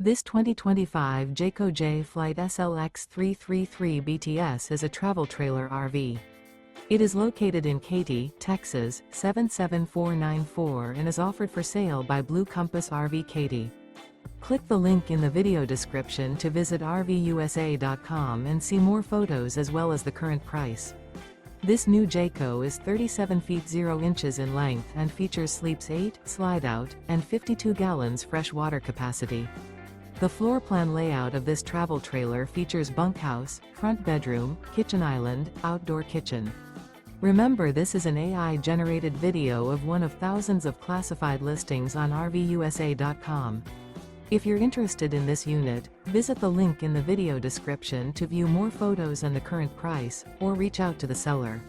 This 2025 Jayco Jay Flight SLX 333 BTS is a travel trailer RV. It is located in Katy, Texas, 77494 and is offered for sale by Blue Compass RV Katy. Click the link in the video description to visit RVUSA.com and see more photos as well as the current price. This new Jayco is 37 feet 0 inches in length and features sleeps 8, slide-out, and 52 gallons fresh water capacity. The floor plan layout of this travel trailer features bunkhouse, front bedroom, kitchen island, outdoor kitchen. Remember, this is an AI-generated video of one of thousands of classified listings on RVUSA.com. If you're interested in this unit, visit the link in the video description to view more photos and the current price, or reach out to the seller.